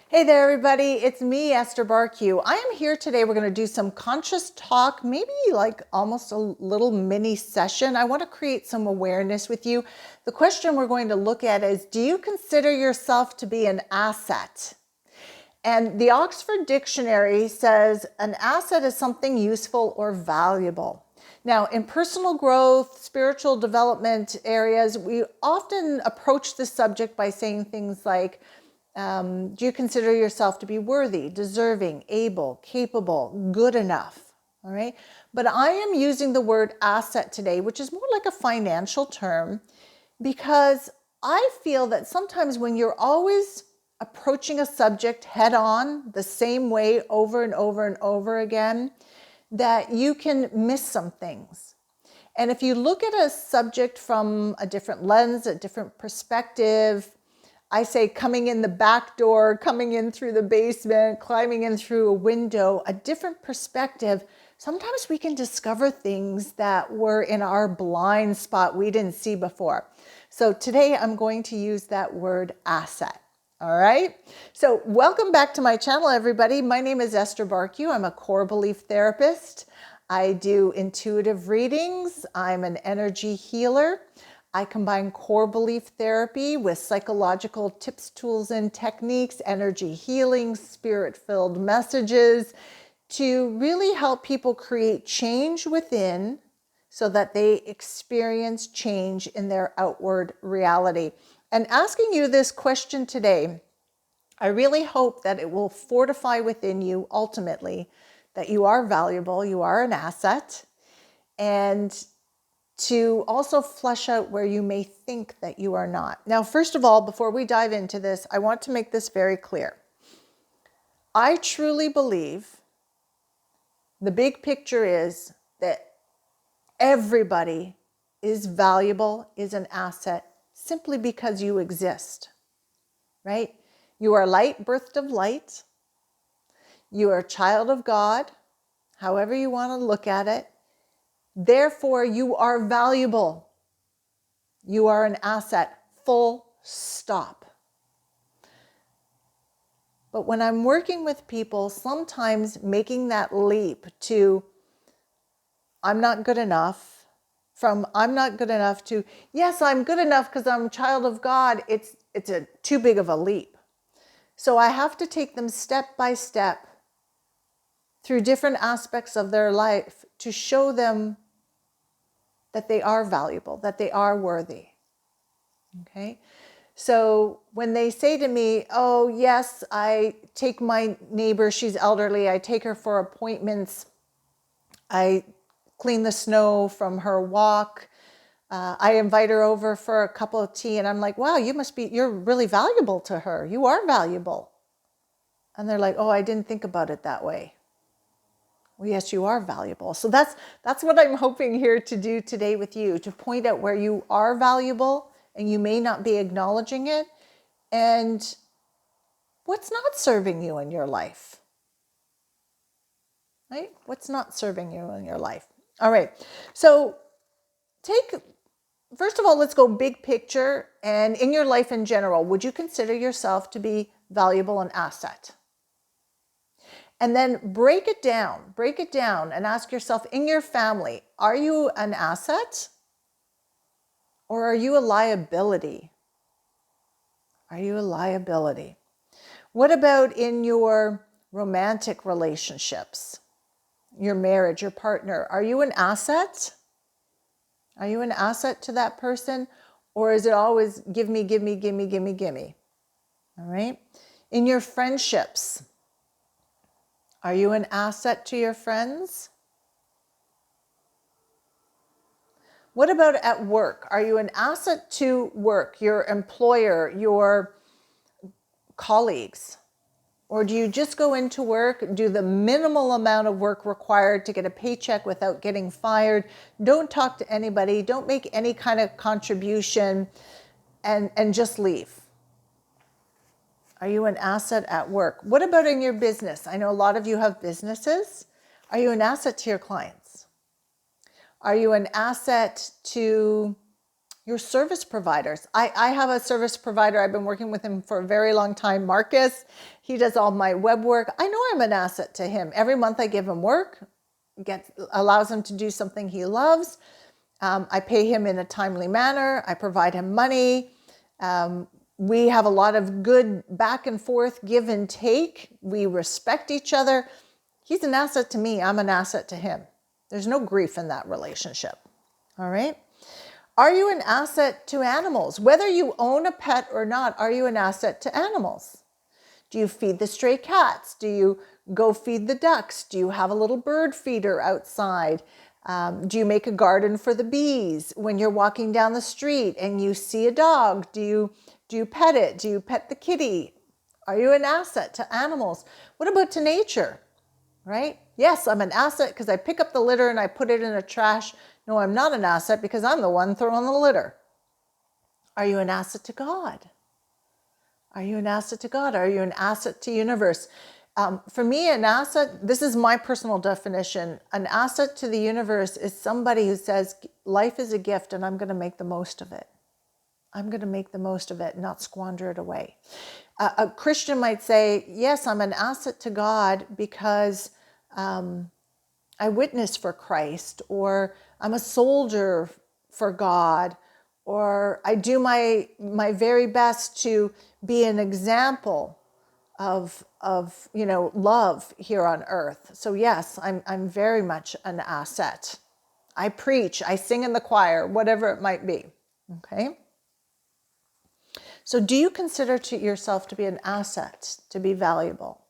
Hey there, everybody. It's me, Esther Bartkiw. I am here today. We're going to do some conscious talk, maybe like almost a little mini session. I want to create some awareness with you. The question we're going to look at is, do you consider yourself to be an asset? And the Oxford Dictionary says an asset is something useful or valuable. Now, in personal growth, spiritual development areas, we often approach the subject by saying things like, do you consider yourself to be worthy, deserving, able, capable, good enough? All right. But I am using the word asset today, which is more like a financial term, because I feel that sometimes when you're always approaching a subject head on the same way over and over and over again, that you can miss some things. And if you look at a subject from a different lens, a different perspective, I say coming in the back door, coming in through the basement, climbing in through a window, a different perspective, sometimes we can discover things that were in our blind spot we didn't see before. So today I'm going to use that word asset. All right. So welcome back to my channel, everybody. My name is Esther Bartkiw. I'm a core belief therapist. I do intuitive readings. I'm an energy healer. I combine core belief therapy with psychological tips, tools, and techniques, energy healing, spirit-filled messages to really help people create change within so that they experience change in their outward reality. And asking you this question today, I really hope that it will fortify within you ultimately that you are valuable, you are an asset, and to also flesh out where you may think that you are not. Now, first of all, before we dive into this, I want to make this very clear. I truly believe the big picture is that everybody is valuable, is an asset, simply because you exist, right? You are light, birthed of light. You are a child of God, however you want to look at it. Therefore, you are valuable. You are an asset, full stop. But when I'm working with people, sometimes making that leap to I'm not good enough, from I'm not good enough to yes, I'm good enough because I'm a child of God, it's too big of a leap. So I have to take them step by step through different aspects of their life to show them that they are valuable, that they are worthy. Okay? So when they say to me, oh, yes, I take my neighbor, she's elderly, I take her for appointments, I clean the snow from her walk, I invite her over for a cup of tea, and I'm like, wow, you're really valuable to her. You are valuable. And they're like, oh, I didn't think about it that way. Well, yes, you are valuable. So that's what I'm hoping here to do today with you, to point out where you are valuable and you may not be acknowledging it, and what's not serving you in your life, right? What's not serving you in your life. All right. So first of all, let's go big picture, and in your life in general, would you consider yourself to be valuable and asset? And then break it down and ask yourself, in your family, are you an asset or are you a liability? Are you a liability? What about in your romantic relationships, your marriage, your partner? Are you an asset? Are you an asset to that person? Or is it always give me, give me, give me, give me, give me? All right. In your friendships, are you an asset to your friends? What about at work? Are you an asset to work, your employer, your colleagues? Or do you just go into work, do the minimal amount of work required to get a paycheck without getting fired, don't talk to anybody, don't make any kind of contribution, and just leave? Are you an asset at work? What about in your business? I know a lot of you have businesses. Are you an asset to your clients? Are you an asset to Your service providers. I have a service provider. I've been working with him for a very long time, Marcus. He does all my web work. I know I'm an asset to him. Every month I give him work, allows him to do something he loves. I pay him in a timely manner. I provide him money. We have a lot of good back and forth, give and take. We respect each other. He's an asset to me. I'm an asset to him. There's no grief in that relationship. All right. Are you an asset to animals? Whether you own a pet or not, are you an asset to animals? Do you feed the stray cats? Do you go feed the ducks? Do you have a little bird feeder outside? Do you make a garden for the bees? When you're walking down the street and you see a dog, do you pet it? Do you pet the kitty? Are you an asset to animals? What about to nature? Right? Yes, I'm an asset because I pick up the litter and I put it in a trash. No, I'm not an asset because I'm the one throwing the litter. Are you an asset to God? Are you an asset to God? Are you an asset to universe? For me, an asset, this is my personal definition. An asset to the universe is somebody who says, life is a gift and I'm going to make the most of it. I'm going to make the most of it, not squander it away. A Christian might say, yes, I'm an asset to God because I witness for Christ, or I'm a soldier for God, or I do my very best to be an example of love here on earth. So yes, I'm very much an asset. I preach, I sing in the choir, whatever it might be. Okay? So do you consider yourself to be an asset, to be valuable?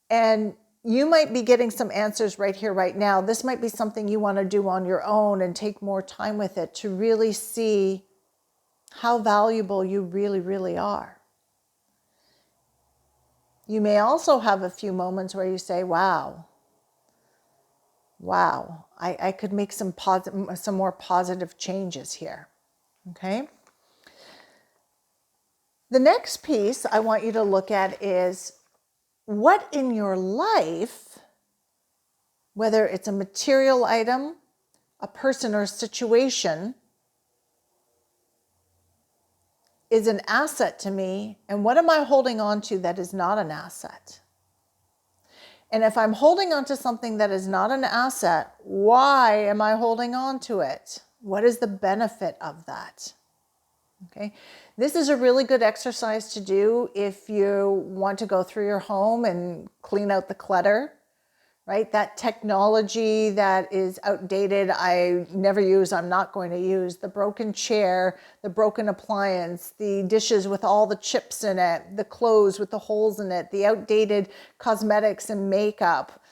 And you might be getting some answers right here, right now. This might be something you want to do on your own and take more time with it to really see how valuable you really, really are. You may also have a few moments where you say, wow, I could make some more positive changes here. Okay? The next piece I want you to look at is what in your life, whether it's a material item, a person or a situation, is an asset to me, and what am I holding on to that is not an asset? And if I'm holding on to something that is not an asset, why am I holding on to it? What is the benefit of that? Okay, this is a really good exercise to do if you want to go through your home and clean out the clutter, right? That technology that is outdated, I never use, I'm not going to use. The broken chair, the broken appliance, the dishes with all the chips in it, the clothes with the holes in it, the outdated cosmetics and makeup.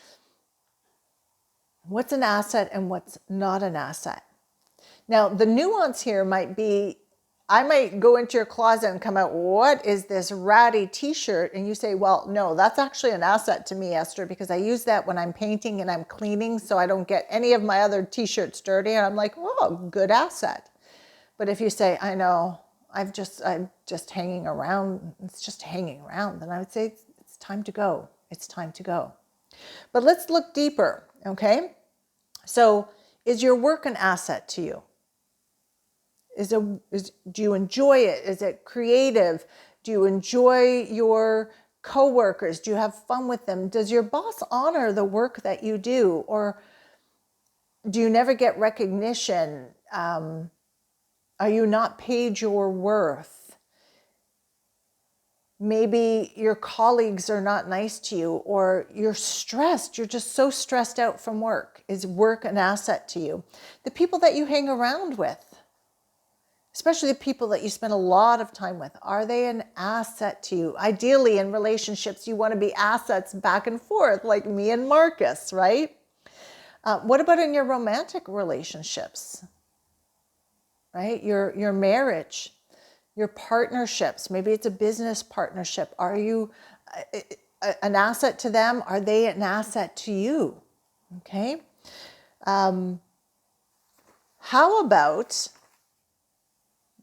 What's an asset and what's not an asset? Now, the nuance here might be, I might go into your closet and come out, what is this ratty t-shirt? And you say, well, no, that's actually an asset to me, Esther, because I use that when I'm painting and I'm cleaning so I don't get any of my other t-shirts dirty. And I'm like, oh, good asset. But if you say, I know, I'm just hanging around, it's just hanging around, then I would say it's time to go. It's time to go. But let's look deeper, okay? So is your work an asset to you? Do you enjoy it? Is it creative? Do you enjoy your coworkers? Do you have fun with them? Does your boss honor the work that you do? Or do you never get recognition? Are you not paid your worth? Maybe your colleagues are not nice to you, or you're stressed. You're just so stressed out from work. Is work an asset to you? The people that you hang around with, especially the people that you spend a lot of time with, are they an asset to you? Ideally, in relationships, you want to be assets back and forth, like me and Marcus, right? What about in your romantic relationships, right? Your marriage, your partnerships. Maybe it's a business partnership. Are you an asset to them? Are they an asset to you? Okay. How about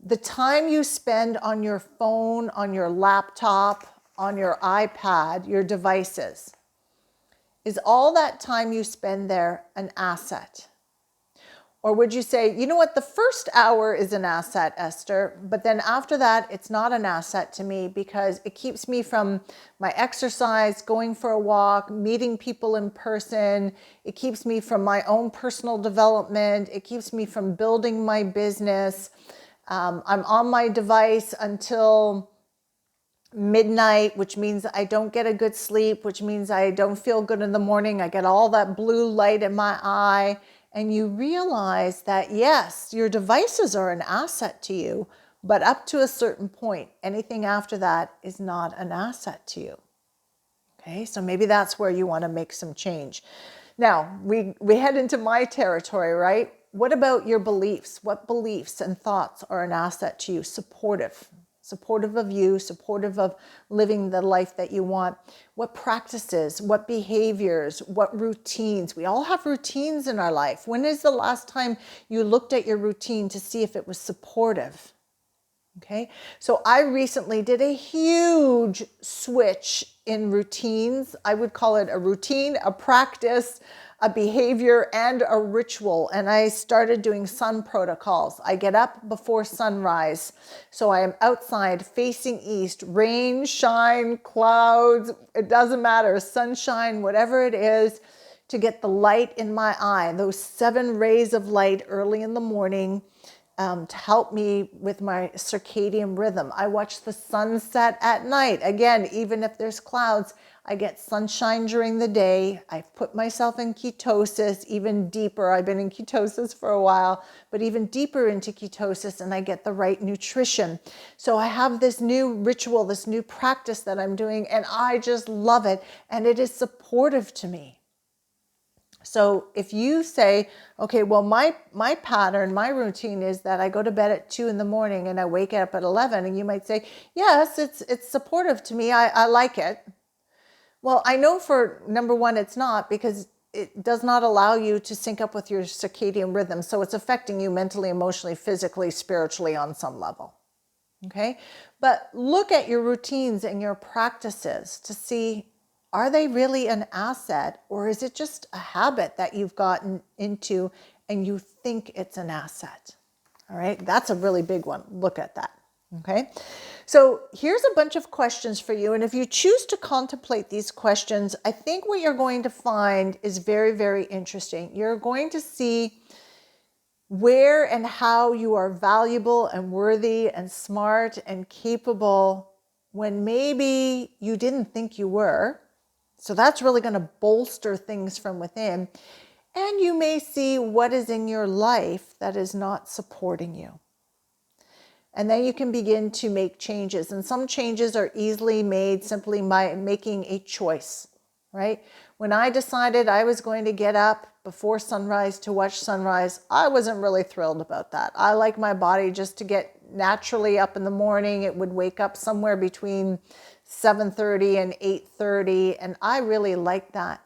the time you spend on your phone, on your laptop, on your iPad, your devices? Is all that time you spend there an asset? Or would you say, you know what, the first hour is an asset, Esther, but then after that, it's not an asset to me because it keeps me from my exercise, going for a walk, meeting people in person. It keeps me from my own personal development. It keeps me from building my business. I'm on my device until midnight, which means I don't get a good sleep, which means I don't feel good in the morning. I get all that blue light in my eye. And you realize that, yes, your devices are an asset to you, but up to a certain point, anything after that is not an asset to you. Okay, so maybe that's where you want to make some change. Now, we head into my territory, right? What about your beliefs? What beliefs and thoughts are an asset to you? Supportive of you, supportive of living the life that you want. What practices, what behaviors, what routines? We all have routines in our life. When is the last time you looked at your routine to see if it was supportive? Okay, so I recently did a huge switch in routines. I would call it a routine, a practice, a behavior, and a ritual. And I started doing sun protocols. I get up before sunrise. So I am outside facing east, rain, shine, clouds, it doesn't matter, sunshine, whatever it is, to get the light in my eye, those 7 rays of light early in the morning. To help me with my circadian rhythm. I watch the sunset at night. Again, even if there's clouds, I get sunshine during the day. I've put myself in ketosis, even deeper. I've been in ketosis for a while, but even deeper into ketosis, and I get the right nutrition. So I have this new ritual, this new practice that I'm doing, and I just love it, and it is supportive to me. So if you say, okay, well, my pattern, my routine is that I go to bed at 2 in the morning and I wake up at 11, and you might say, yes, it's supportive to me. I like it. Well, I know for number one, it's not, because it does not allow you to sync up with your circadian rhythm. So it's affecting you mentally, emotionally, physically, spiritually on some level. Okay. But look at your routines and your practices to see, are they really an asset, or is it just a habit that you've gotten into and you think it's an asset? All right, that's a really big one. Look at that. Okay, so here's a bunch of questions for you. And if you choose to contemplate these questions, I think what you're going to find is very, very interesting. You're going to see where and how you are valuable and worthy and smart and capable when maybe you didn't think you were. So that's really going to bolster things from within. And you may see what is in your life that is not supporting you. And then you can begin to make changes. And some changes are easily made simply by making a choice, right? When I decided I was going to get up before sunrise to watch sunrise, I wasn't really thrilled about that. I like my body just to get naturally up in the morning. It would wake up somewhere between 7:30 and 8:30, and I really liked that.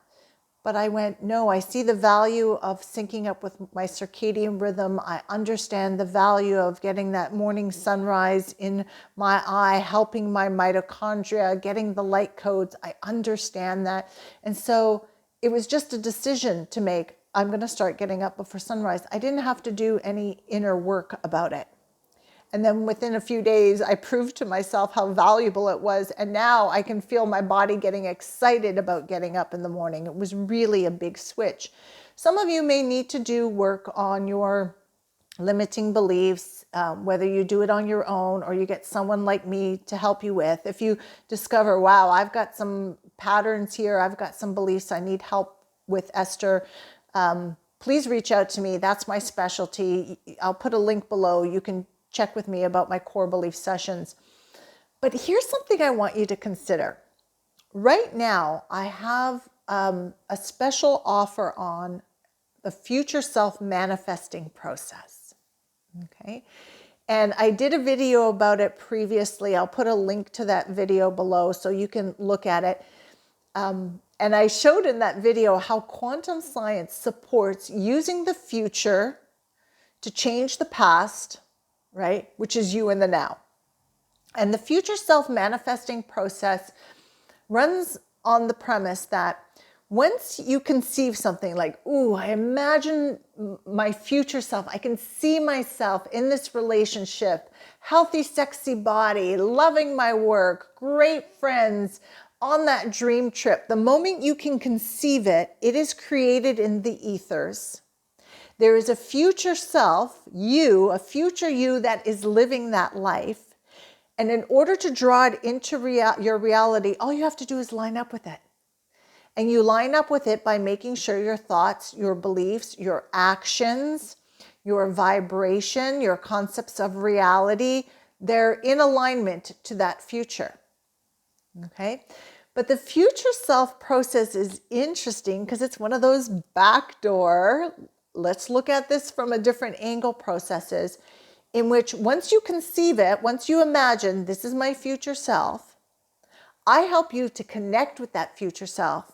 But I went, no, I see the value of syncing up with my circadian rhythm. I understand the value of getting that morning sunrise in my eye, helping my mitochondria, getting the light codes. I understand that. And so it was just a decision to make. I'm going to start getting up before sunrise. I didn't have to do any inner work about it. And then within a few days, I proved to myself how valuable it was. And now I can feel my body getting excited about getting up in the morning. It was really a big switch. Some of you may need to do work on your limiting beliefs, whether you do it on your own or you get someone like me to help you with. If you discover, wow, I've got some patterns here, I've got some beliefs I need help with, Esther, please reach out to me. That's my specialty. I'll put a link below. You can check with me about my core belief sessions. But here's something I want you to consider. Right now, I have a special offer on the future self-manifesting process. Okay. And I did a video about it previously. I'll put a link to that video below so you can look at it. And I showed in that video how quantum science supports using the future to change the past, right? Which is you in the now. And the future self-manifesting process runs on the premise that Once you conceive something like, ooh, I imagine my future self, I can see myself in this relationship, healthy, sexy body, loving my work, great friends, on that dream trip. The moment you can conceive it, it is created in the ethers. There is a future self, you, a future you that is living that life. And in order to draw it into your reality, all you have to do is line up with it. And you line up with it by making sure your thoughts, your beliefs, your actions, your vibration, your concepts of reality, they're in alignment to that future. Okay? But the future self process is interesting because it's one of those backdoor, let's look at this from a different angle processes, in which once you conceive it, once you imagine this is my future self, I help you to connect with that future self.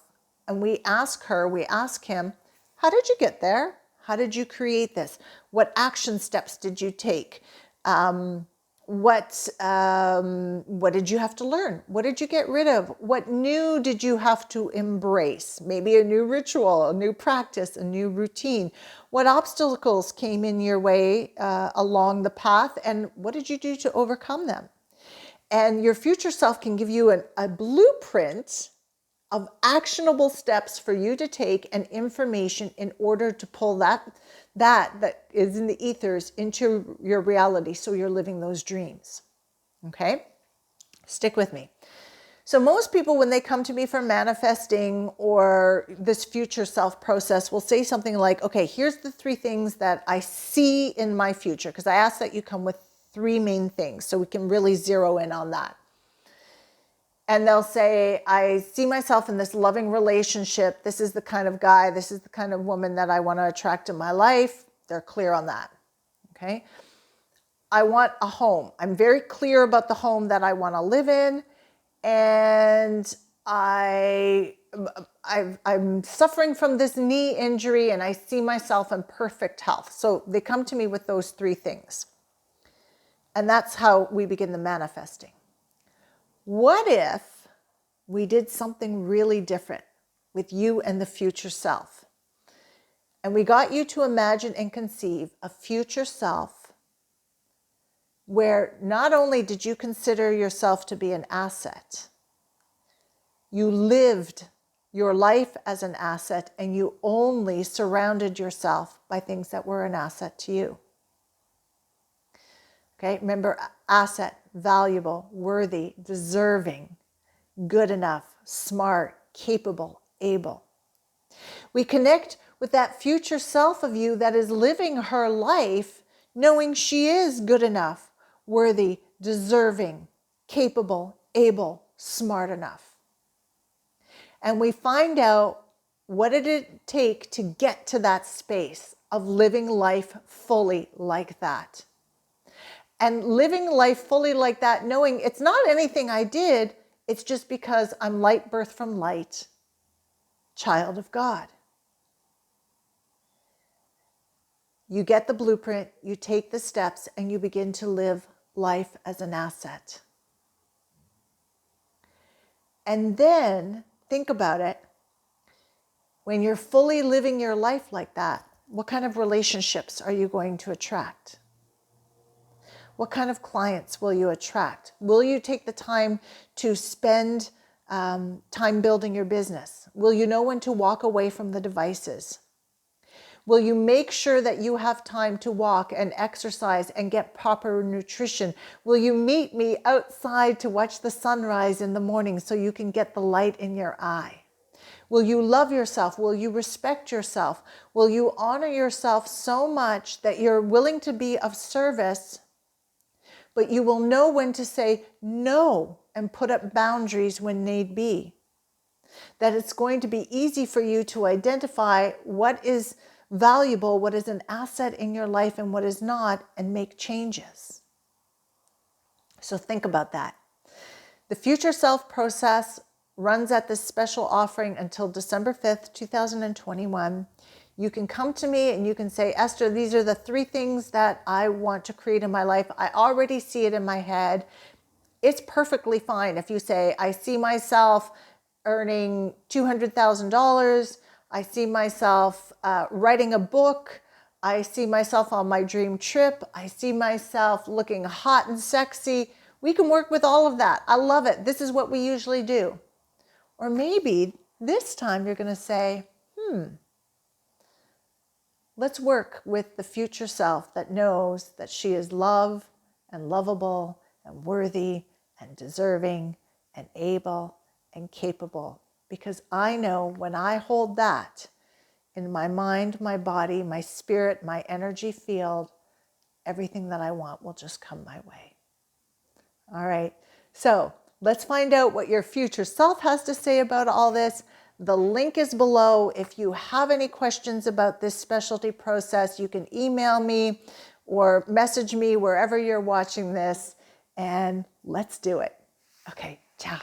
And we ask him, how did you get there? How did you create this? What action steps did you take? What did you have to learn? What did you get rid of? What new did you have to embrace? Maybe a new ritual, a new practice, a new routine. What obstacles came in your way along the path, and what did you do to overcome them? And your future self can give you a blueprint of actionable steps for you to take and information in order to pull that is in the ethers into your reality, so you're living those dreams. Okay? Stick with me. So most people, when they come to me for manifesting or this future self process, will say something like, okay, here's the 3 things that I see in my future, because I ask that you come with 3 main things so we can really zero in on that. And they'll say, I see myself in this loving relationship. This is the kind of guy, this is the kind of woman that I want to attract in my life. They're clear on that. Okay. I want a home. I'm very clear about the home that I want to live in. And I'm suffering from this knee injury and I see myself in perfect health. So they come to me with those 3 things. And that's how we begin the manifesting. What if we did something really different with you and the future self? And we got you to imagine and conceive a future self where not only did you consider yourself to be an asset, you lived your life as an asset and you only surrounded yourself by things that were an asset to you. Okay, remember, asset, valuable, worthy, deserving, good enough, smart, capable, able. We connect with that future self of you that is living her life knowing she is good enough, worthy, deserving, capable, able, smart enough. And we find out what did it take to get to that space of living life fully like that. And living life fully like that, knowing it's not anything I did, it's just because I'm light birth from light, child of God. You get the blueprint, you take the steps, and you begin to live life as an asset. And then, think about it, when you're fully living your life like that, what kind of relationships are you going to attract? What kind of clients will you attract? Will you take the time to spend time building your business? Will you know when to walk away from the devices? Will you make sure that you have time to walk and exercise and get proper nutrition? Will you meet me outside to watch the sunrise in the morning so you can get the light in your eye? Will you love yourself? Will you respect yourself? Will you honor yourself so much that you're willing to be of service, but you will know when to say no and put up boundaries when need be? That it's going to be easy for you to identify what is valuable, what is an asset in your life and what is not, and make changes. So think about that. The Future Self process runs at this special offering until December 5th, 2021. You can come to me and you can say, Esther, these are the 3 things that I want to create in my life. I already see it in my head. It's perfectly fine if you say, I see myself earning $200,000. I see myself writing a book. I see myself on my dream trip. I see myself looking hot and sexy. We can work with all of that. I love it. This is what we usually do. Or maybe this time you're going to say, let's work with the future self that knows that she is loved and lovable and worthy and deserving and able and capable. Because I know when I hold that in my mind, my body, my spirit, my energy field, everything that I want will just come my way. All right, so let's find out what your future self has to say about all this. The link is below. If you have any questions about this specialty process, you can email me or message me wherever you're watching this, and let's do it. Okay, ciao.